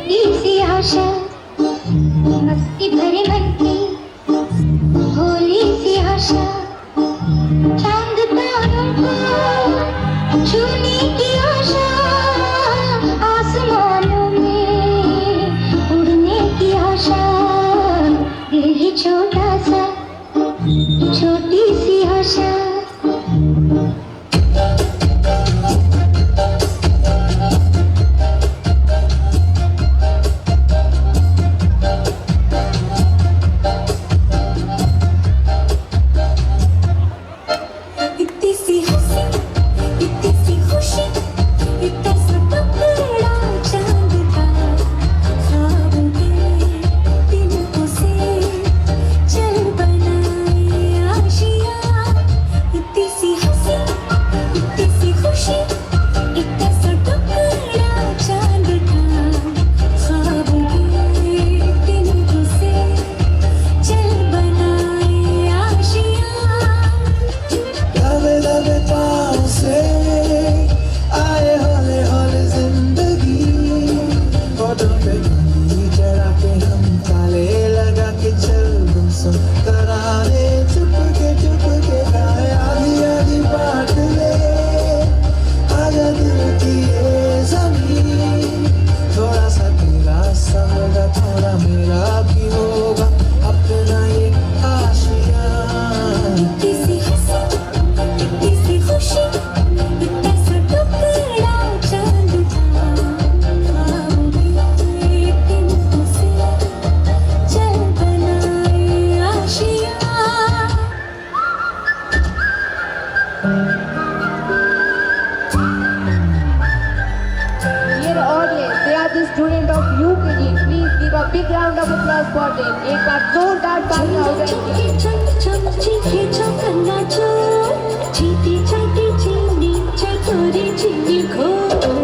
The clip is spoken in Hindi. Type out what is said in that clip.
छोटी सी आशा मस्ती भरे मन की भोली सी आशा चांद तारों को छूने की आशा आसमानों में उड़ने की आशा दिल ही छोटा सा छोटी सी आशा The student of UKG, please give a big round of applause for them. एक बार जोरदार तालियां हो जाएंगी. चीटी चीटी चीनी चकोरी चीनी खो